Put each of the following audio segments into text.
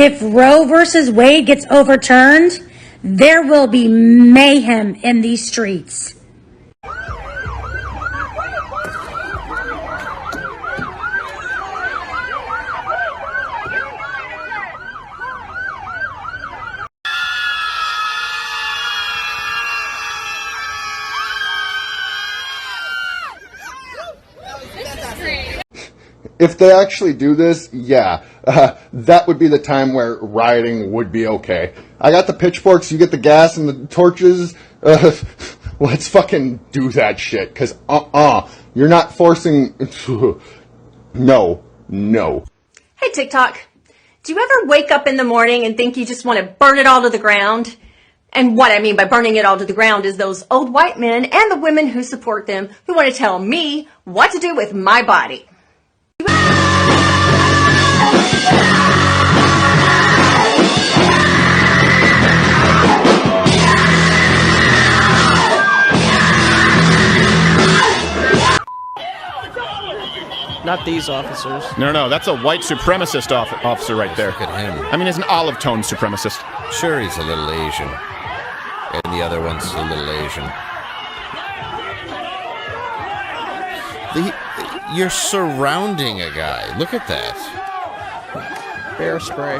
If Roe versus Wade gets overturned, there will be mayhem in these streets. If they actually do this, yeah, that would be the time where rioting would be okay. I got the pitchforks, you get the gas and the torches. Let's fucking do that shit, because you're not forcing... No. Hey, TikTok. Do you ever wake up in the morning and think you just want to burn it all to the ground? And what I mean by burning it all to the ground is those old white men and the women who support them who want to tell me what to do with my body. Not these officers. No, that's a white supremacist officer right there. Look at him. I mean, he's an olive-toned supremacist. Sure, he's a little Asian. And the other one's a little Asian. You're surrounding a guy. Look at that. Bear spray.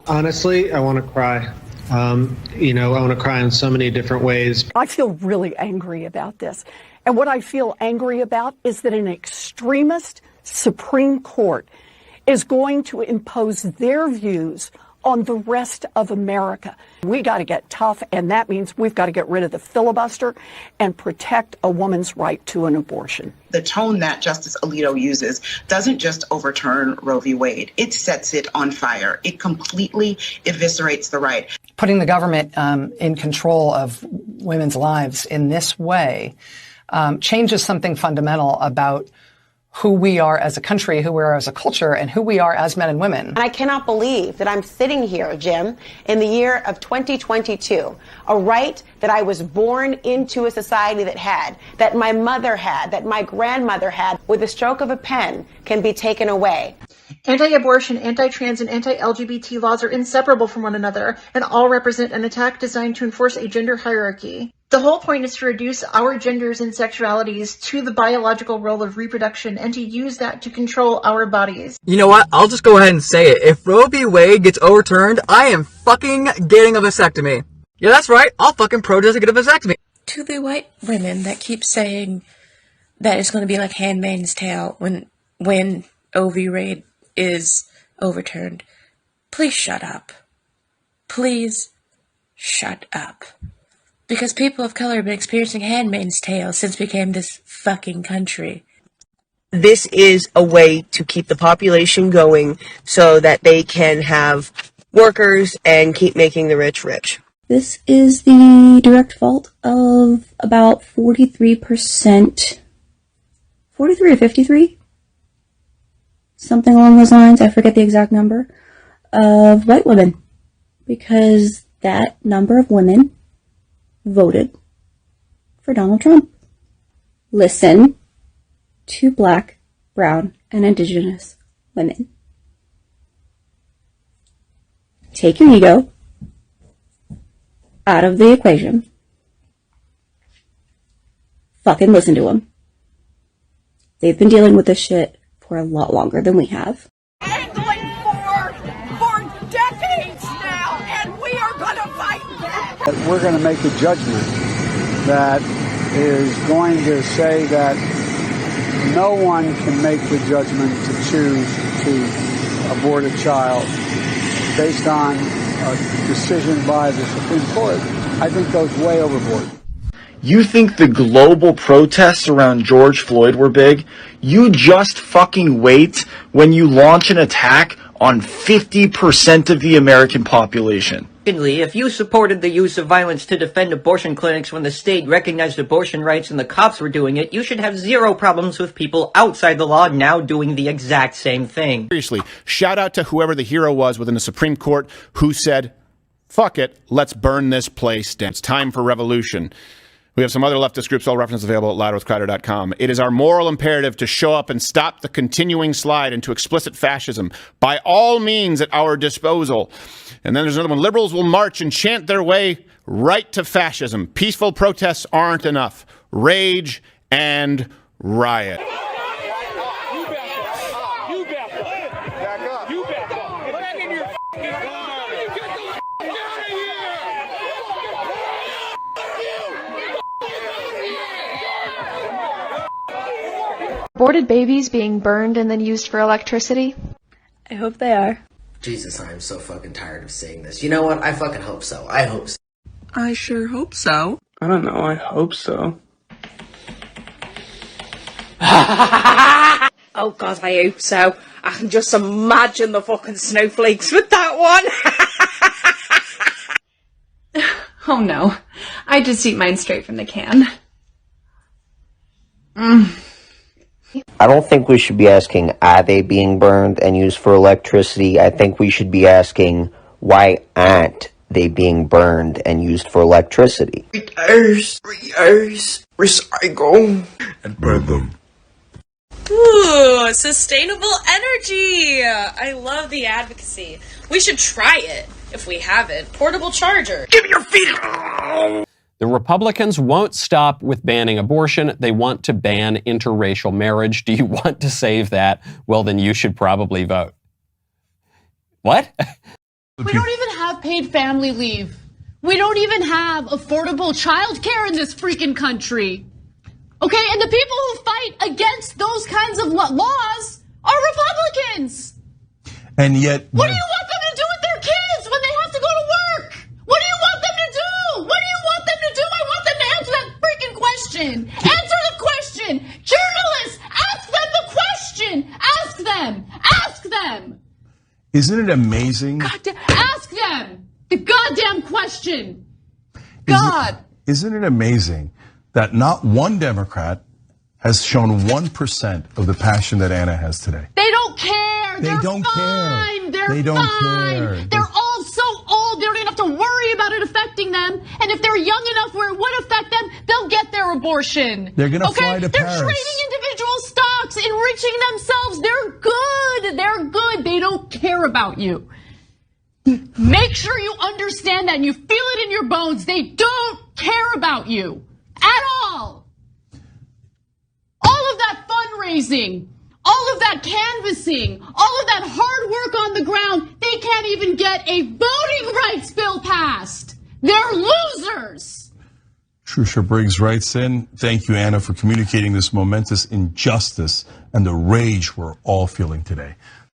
Honestly, I want to cry. I want to cry in so many different ways. I feel really angry about this. And what I feel angry about is that an extremist Supreme Court is going to impose their views on the rest of America. We got to get tough, and that means we've got to get rid of the filibuster and protect a woman's right to an abortion. The tone that Justice Alito uses doesn't just overturn Roe v. Wade. It sets it on fire. It completely eviscerates the right. Putting the government in control of women's lives in this way changes something fundamental about who we are as a country, who we are as a culture, and who we are as men and women. And I cannot believe that I'm sitting here, Jim, in the year of 2022, a right that I was born into a society that had, that my mother had, that my grandmother had, with a stroke of a pen can be taken away. Anti-abortion, anti-trans, and anti-LGBT laws are inseparable from one another and all represent an attack designed to enforce a gender hierarchy. The whole point is to reduce our genders and sexualities to the biological role of reproduction and to use that to control our bodies. You know what? I'll just go ahead and say it. If Roe v. Wade gets overturned, I am fucking getting a vasectomy. Yeah, that's right. I'll fucking protest and get a vasectomy. To the white women that keep saying that it's going to be like Handmaid's Tale when Roe v. Wade is overturned, please shut up. Please shut up. Because people of color have been experiencing Handmaid's Tale since we became this fucking country. This is a way to keep the population going so that they can have workers and keep making the rich rich. This is the direct fault of about 43%, 43 or 53? Something along those lines, I forget the exact number, of white women. Because that number of women voted for Donald Trump. Listen to Black, brown, and indigenous women. Take your ego out of the equation. Fucking listen to them. They've been dealing with this shit for a lot longer than we have. Angling for decades now, and we are going to fight back. We're going to make a judgment that is going to say that no one can make the judgment to choose to abort a child based on a decision by the Supreme Court. I think goes way overboard. You think the global protests around George Floyd were big? You just fucking wait when you launch an attack on 50% of the American population. If you supported the use of violence to defend abortion clinics when the state recognized abortion rights and the cops were doing it, you should have zero problems with people outside the law now doing the exact same thing. Seriously, shout out to whoever the hero was within the Supreme Court who said, fuck it, let's burn this place down. It's time for revolution. We have some other leftist groups, all references available at louderwithcrowder.com. It is our moral imperative to show up and stop the continuing slide into explicit fascism by all means at our disposal. And then there's another one. Liberals will march and chant their way right to fascism. Peaceful protests aren't enough. Rage and riot. Aborted babies being burned and then used for electricity? I hope they are. Jesus, I am so fucking tired of seeing this. You know what? I fucking hope so. I hope so. I sure hope so. I don't know. I hope so. Oh God, I hope so. I can just imagine the fucking snowflakes with that one. Oh no. I just eat mine straight from the can. I don't think we should be asking, are they being burned and used for electricity? I think we should be asking, why aren't they being burned and used for electricity? Reuse, recycle, and burn them. Ooh, sustainable energy! I love the advocacy. We should try it, if we haven't. Portable charger. Give me your feet! The Republicans won't stop with banning abortion. They want to ban interracial marriage. Do you want to save that? Well, then you should probably vote. What? We don't even have paid family leave. We don't even have affordable childcare in this freaking country. Okay, and the people who fight against those kinds of laws are Republicans. And yet... What do you want them to do with their kids when they have to go to work? What do you want them to do? What do you want them to do? I want them to answer that freaking question. Answer the question. Journalists, ask them the question. Ask them. Ask them. Isn't it amazing? Ask them the goddamn question. God. Isn't it amazing that not one Democrat has shown 1% of the passion that Anna has today? They don't care. They don't fine. care. They're They don't fine. care. They're all so old, they don't even have to worry about it affecting them. And if they're young enough where it would affect them, they'll get their abortion. They're going to fly to They're Paris. trading individual stocks, enriching themselves. They're good. They're good. They don't care about you. Make sure you understand that and you feel it in your bones. They don't care about you at all. All of that fundraising, all of that canvassing, all of that hard work on the ground, they can't even get a voting rights bill passed. They're losers. Trusha Briggs writes in, thank you, Anna, for communicating this momentous injustice and the rage we're all feeling today.